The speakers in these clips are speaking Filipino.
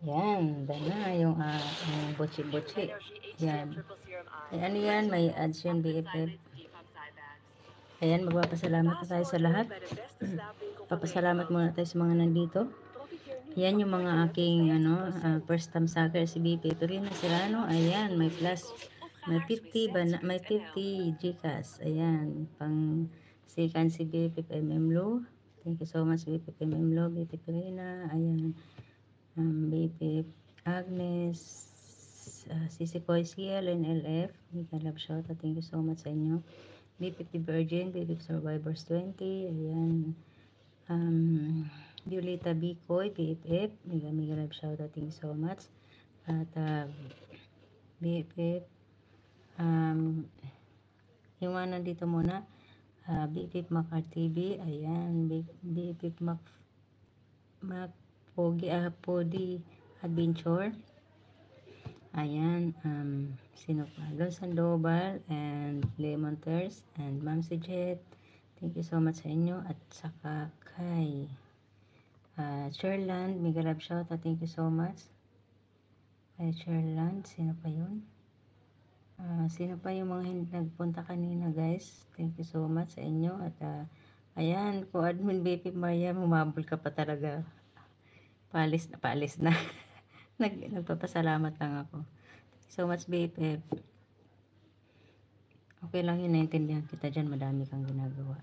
Yan, na yung butchi-butchi. Yan. Ay, ano yan? May ads yun, BFF. Ayan, magpapasalamat na tayo sa lahat. Papasalamat muna tayo sa mga nandito. Ayan yung mga aking first time sucker si BP. Ito rin na sila, ayan, may plus. May 50 ba na, may 50 GCash. Ayan, pang second si BP MM Lo. Thank you so much BP MM Lo, BP Perina. Ayan. BP Agnes, Sisi Koy CL and LF. Mika Love Shout. Thank you so much sa inyo. BP Virgin, BP Survivors 20. Ayan. Violeta Bicoy, BFF. Mega Love Shout. Thank you so much. At BFF. Yung mga nandito muna. BFF Macar TV. Ayan. BFF Podi Adventure. Ayan, sino pa? Don Sandoval and Lemon Thirst and Ma'am si Jet. Thank you so much sa inyo. At saka kay Sherland, mega love shout. Thank you so much. Kay Sherland, sino pa yun? Sino pa yung mga hindi nagpunta kanina, guys? Thank you so much sa inyo. At ayan, ko admin BP Maria, humabol ka pa talaga. Paalis na. Nagpapasalamat lang ako. So much, BFF. Okay lang yun, naintindihan kita dyan. Madami kang ginagawa.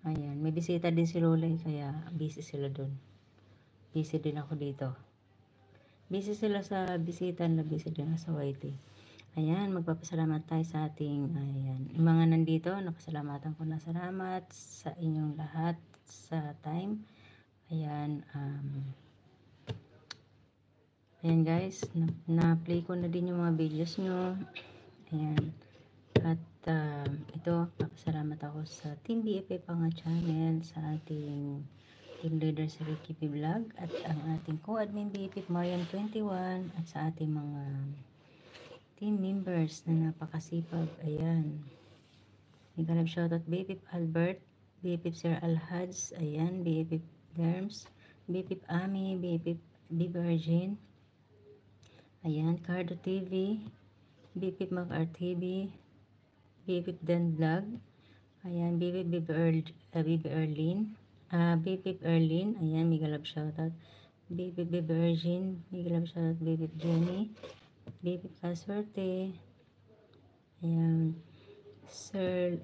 Ayan, may bisita din si Lolay, kaya busy sila dun. Busy din ako dito. Busy sila sa bisita, na busy din ako sa YT. Ayan, magpapasalamat tayo sa ating, ayan, yung mga nandito, napasalamatan ko na, salamat sa inyong lahat sa time. Ayan, ayan guys, na-play ko na din yung mga videos nyo. Ayan, at ito, papasalamat ako sa Team BFF Panga Channel, sa ating team leader sa Ricky Vlog, at ang ating co-admin BFF Marian 21, at sa ating mga team members na napakasipag. Ayan, nagkalab shoutout BFF Albert, BFF Sir Alhads, ayan, BFF Derms, BFF Ami, BFF Virgin, ayan, Cardo TV, BFF Macar TV, BFF Dan Vlog, ayan, BFF Erlin, BFF Erlin, ayan, mega love shoutout, BFF Virgin, mega love shoutout, BFF Jenny, BFF Kaswerte, ayan, Sir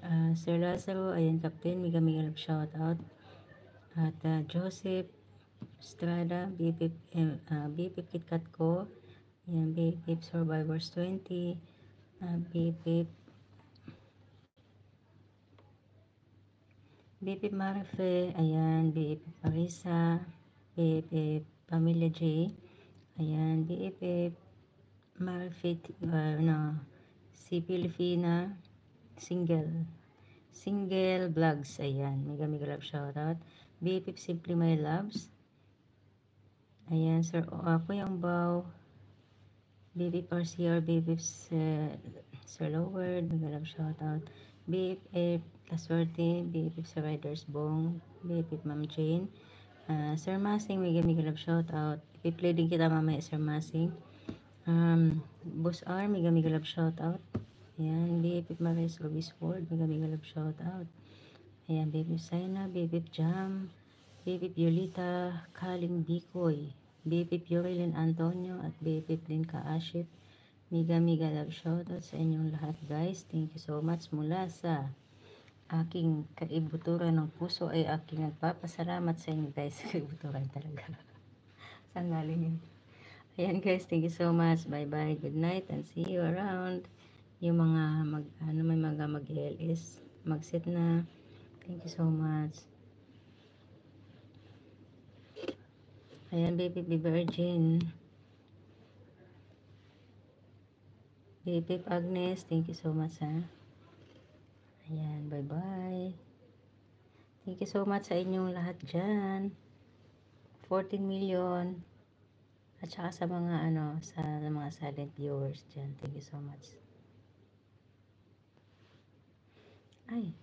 Lazaro, ayan, Captain, mega love shoutout, at Joseph Estrada, BFF KitKat ko, ayan, BFF Survivors 20, BFF Marife, ayan, BFF Marisa, BFF Pamilya J, ayan, BFF Marife, si Pilipina, single vlogs, ayan, mega love shoutout, BFF Simply My Loves, ayan, Sir Kuya Umbaw, BFF RCR, BFF Sir Lower, mega love shoutout, BFF Kaswerte, BFF Sir Riders Bong, BFF Ma'am Jane, Sir Masing, mega love shoutout, i-play din kita mamaya, Sir Masing, Boss R, mega love shoutout, ayan, BFF Maris Rubis Ward, mega love shoutout, ayan, BFF Saina, BFF Jam, BFF Yolita, Kaling Bikoy, BFF Yorilin Antonio, at BFF din Kaashit, mega love shoutout sa inyong lahat, guys. Thank you so much. Mula sa aking kaibuturan ng puso ay aking nagpapasalamat sa inyo, guys. Kaibuturan talaga. Saan galing yun? Ayan guys, thank you so much. Bye bye, good night, and see you around. Yung mga may mga mag-LS, mag-set na. Thank you so much. Ayan, baby Virgin, BFF Agnes, thank you so much ha. Ayan, bye bye. Thank you so much sa inyong lahat dyan. 14 million. At saka sa mga sa mga silent viewers dyan. Thank you so much. Ay,